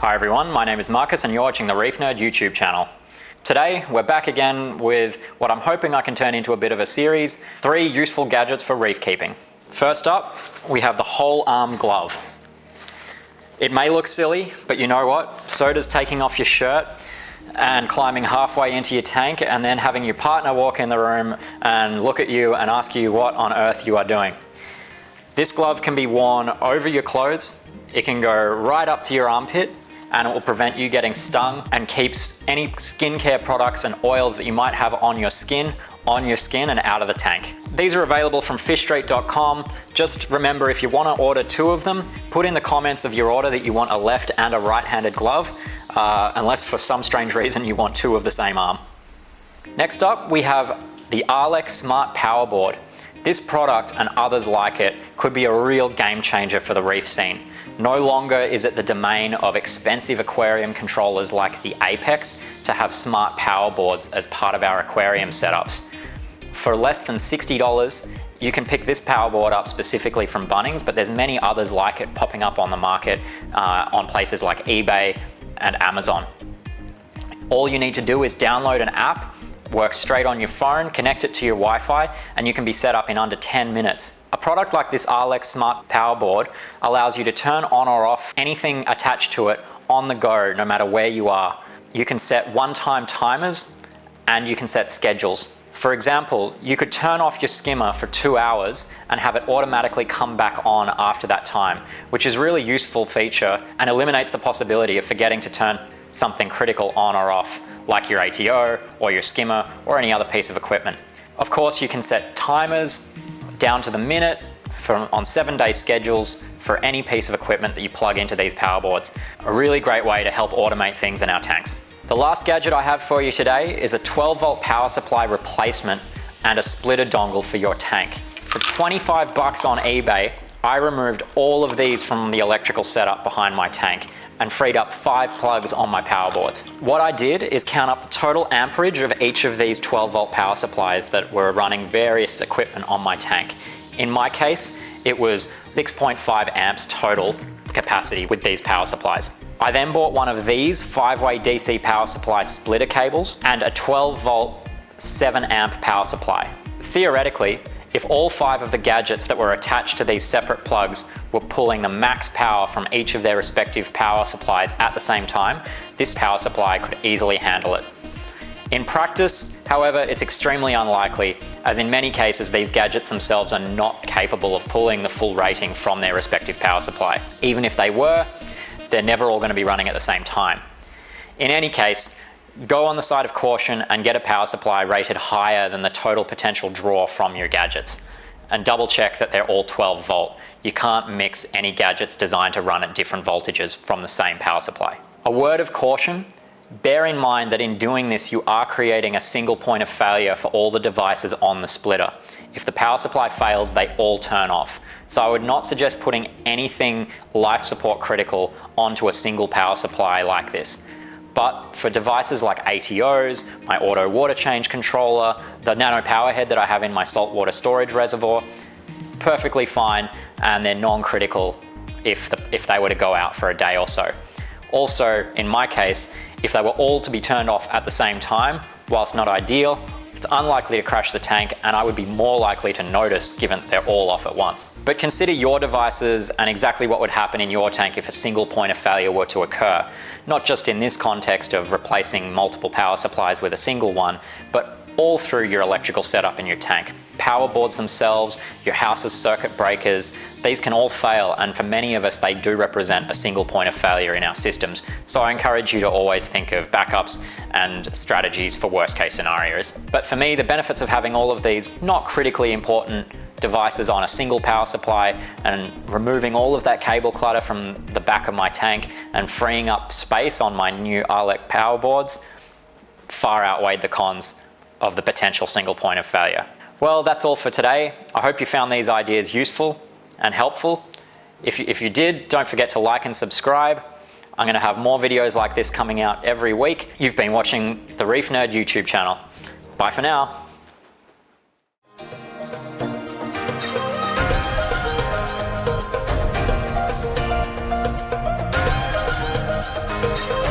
Hi everyone, my name is Marcus and you're watching the Reef Nerd YouTube channel. Today we're back again with what I'm hoping I can turn into a bit of a series, 3 useful gadgets for reef keeping. First up, we have the whole arm glove. It may look silly, but you know what? So does taking off your shirt and climbing halfway into your tank and then having your partner walk in the room and look at you and ask you what on earth you are doing. This glove can be worn over your clothes. It can go right up to your armpit and it will prevent you getting stung and keeps any skincare products and oils that you might have on your skin and out of the tank. These are available from fishstreet.com. Just remember, if you want to order 2 of them, put in the comments of your order that you want a left and a right-handed glove, unless for some strange reason you want 2 of the same arm. Next up, we have the Arlec Smart Powerboard. This product and others like it could be a real game changer for the reef scene. No longer is it the domain of expensive aquarium controllers like the Apex to have smart power boards as part of our aquarium setups. For less than $60, you can pick this power board up specifically from Bunnings, but there's many others like it popping up on the market on places like eBay and Amazon. All you need to do is download an app, work straight on your phone, connect it to your Wi-Fi, and you can be set up in under 10 minutes. A product like this Arlec Smart Powerboard allows you to turn on or off anything attached to it on the go, no matter where you are. You can set one-time timers and you can set schedules. For example, you could turn off your skimmer for 2 hours and have it automatically come back on after that time, which is a really useful feature and eliminates the possibility of forgetting to turn something critical on or off, like your ATO or your skimmer or any other piece of equipment. Of course, you can set timers down to the minute on 7-day schedules for any piece of equipment that you plug into these power boards. A really great way to help automate things in our tanks. The last gadget I have for you today is a 12-volt power supply replacement and a splitter dongle for your tank. For 25 bucks on eBay, I removed all of these from the electrical setup behind my tank and freed up 5 plugs on my power boards. What I did is count up the total amperage of each of these 12-volt power supplies that were running various equipment on my tank. In my case, it was 6.5 amps total capacity with these power supplies. I then bought one of these 5-way DC power supply splitter cables and a 12-volt 7-amp power supply. Theoretically, if all 5 of the gadgets that were attached to these separate plugs were pulling the max power from each of their respective power supplies at the same time, this power supply could easily handle it. In practice, however, it's extremely unlikely, as in many cases these gadgets themselves are not capable of pulling the full rating from their respective power supply. Even if they were, they're never all going to be running at the same time. In any case, go on the side of caution and get a power supply rated higher than the total potential draw from your gadgets. And double check that they're all 12 volt. You can't mix any gadgets designed to run at different voltages from the same power supply. A word of caution, bear in mind that in doing this you are creating a single point of failure for all the devices on the splitter. If the power supply fails, they all turn off. So I would not suggest putting anything life support critical onto a single power supply like this. But for devices like ATOs, my auto water change controller, the nano power head that I have in my saltwater storage reservoir, perfectly fine, and they're non-critical if they were to go out for a day or so. Also, in my case, if they were all to be turned off at the same time, whilst not ideal, it's unlikely to crash the tank and I would be more likely to notice given they're all off at once. But consider your devices and exactly what would happen in your tank if a single point of failure were to occur. Not just in this context of replacing multiple power supplies with a single one, but all through your electrical setup in your tank. Power boards themselves, your house's circuit breakers, these can all fail, and for many of us they do represent a single point of failure in our systems. So I encourage you to always think of backups and strategies for worst case scenarios. But for me, the benefits of having all of these not critically important devices on a single power supply and removing all of that cable clutter from the back of my tank and freeing up space on my new Arlec power boards far outweighed the cons of the potential single point of failure. Well, that's all for today. I hope you found these ideas useful and helpful. If you did, don't forget to like and subscribe. I'm going to have more videos like this coming out every week. You've been watching the Reef Nerd YouTube channel. Bye for now. you.